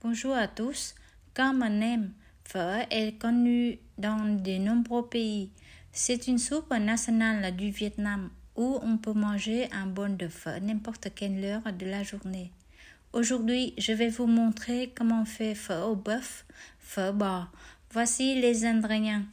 Bonjour à tous. Comme nem, phở est connu dans de nombreux pays. C'est une soupe nationale du Vietnam où on peut manger un bol de phở n'importe quelle heure de la journée. Aujourd'hui, je vais vous montrer comment on fait phở au bœuf, phở bò. Voici les ingrédients.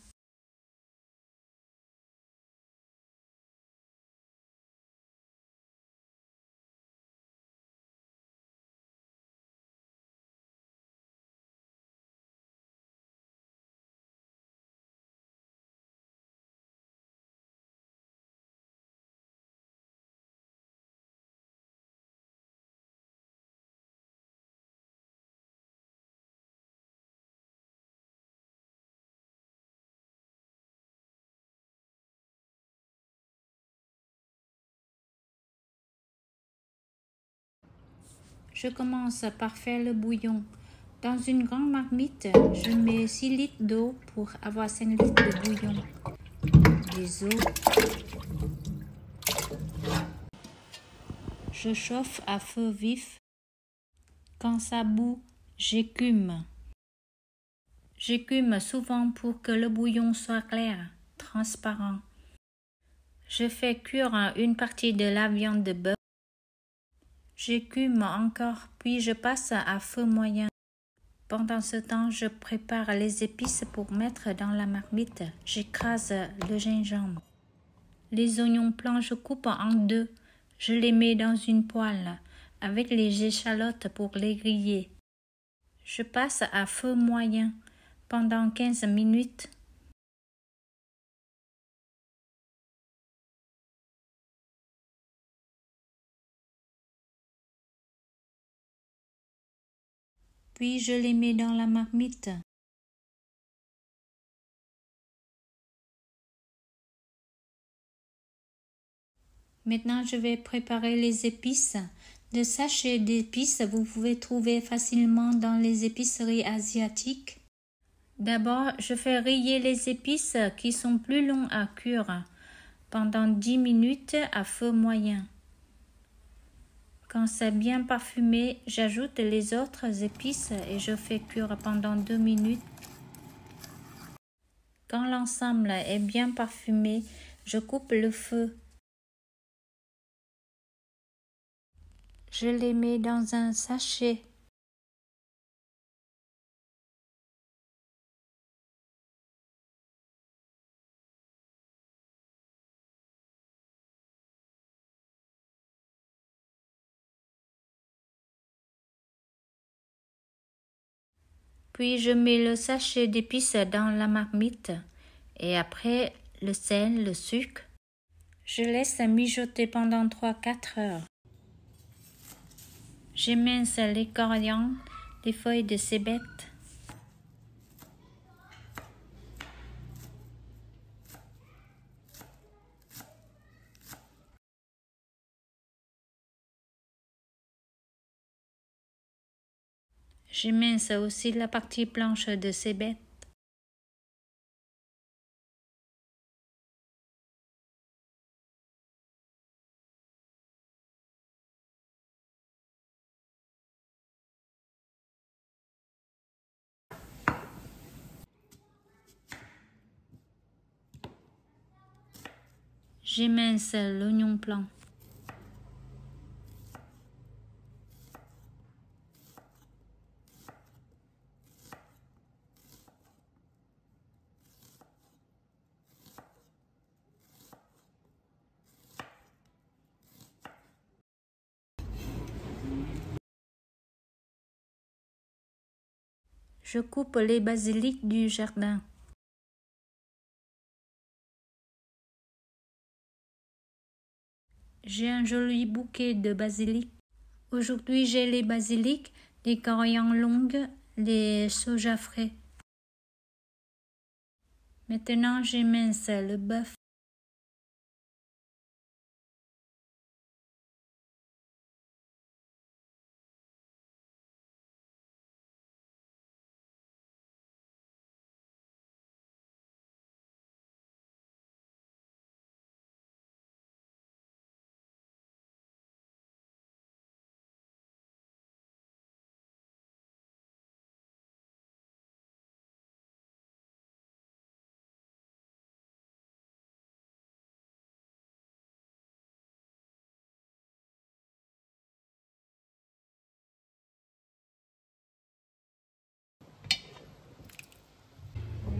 Je commence par faire le bouillon. Dans une grande marmite, je mets 6 litres d'eau pour avoir 5 litres de bouillon. Des œufs. Je chauffe à feu vif. Quand ça bout, j'écume. J'écume souvent pour que le bouillon soit clair, transparent. Je fais cuire une partie de la viande de bœuf. J'écume encore, puis je passe à feu moyen. Pendant ce temps, je prépare les épices pour mettre dans la marmite. J'écrase le gingembre. Les oignons blancs, je coupe en deux. Je les mets dans une poêle avec les échalotes pour les griller. Je passe à feu moyen pendant 15 minutes. Puis je les mets dans la marmite. Maintenant, je vais préparer les épices. Le sachet d'épices, vous pouvez trouver facilement dans les épiceries asiatiques. D'abord, je fais riller les épices qui sont plus longs à cuire pendant 10 minutes à feu moyen. Quand c'est bien parfumé, j'ajoute les autres épices et je fais cuire pendant 2 minutes. Quand l'ensemble est bien parfumé, je coupe le feu. Je les mets dans un sachet. Puis je mets le sachet d'épices dans la marmite et après le sel, le sucre. Je laisse mijoter pendant 3-4 heures. J'émince les coriandres, les feuilles de cébette. J'émince aussi la partie blanche de cébette. J'émince l'oignon blanc. Je coupe les basiliques du jardin. J'ai un joli bouquet de basilic. Aujourd'hui, j'ai les basilics, les coriandres longues, les soja frais. Maintenant, j'émince le bœuf.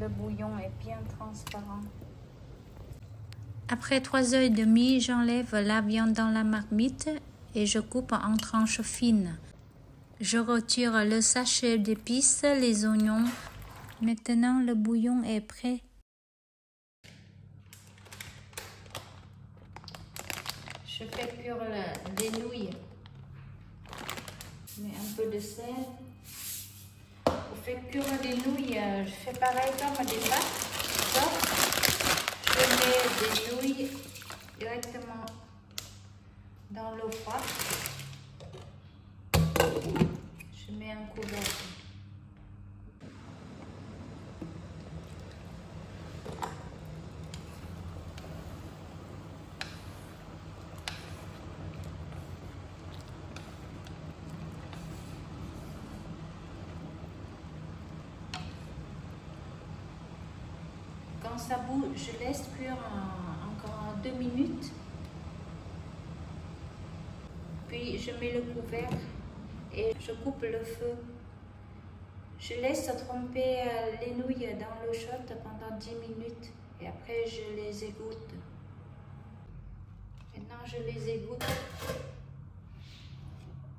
le bouillon est bien transparent. Après 3h30, j'enlève la viande dans la marmite et je coupe en tranches fines. Je retire le sachet d'épices, les oignons. Maintenant, le bouillon est prêt. Je fais cuire les nouilles. Je mets un peu de sel. Pour faire cuire les nouilles, je fais pareil comme des pâtes. Je mets des nouilles directement dans l'eau froide. Je mets un couvercle. Quand ça bout, je laisse cuire encore 2 minutes. Puis je mets le couvercle et je coupe le feu. Je laisse tremper les nouilles dans l'eau chaude pendant 10 minutes et après je les égoutte. Maintenant je les égoutte.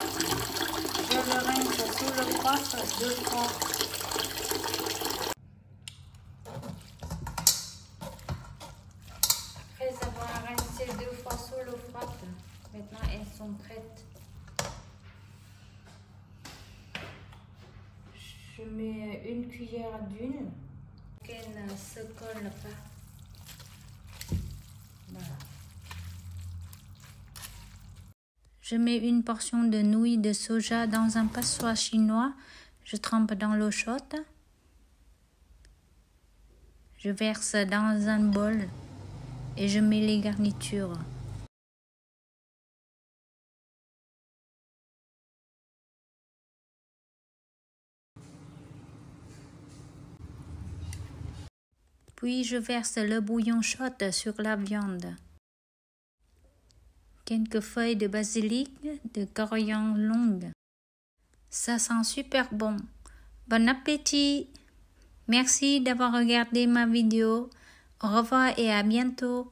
Je le rince sous le froid 2 fois. Après avoir rincé 2 fois sous l'eau froide, maintenant elles sont prêtes. Je mets une cuillère d'huile pour qu'elle ne se colle pas. Voilà. Je mets une portion de nouilles de soja dans un passoire chinois. Je trempe dans l'eau chaude. Je verse dans un bol et je mets les garnitures. Puis je verse le bouillon chaud sur la viande. Quelques feuilles de basilic, de coriandre longue. Ça sent super bon. Bon appétit! Merci d'avoir regardé ma vidéo. Au revoir et à bientôt.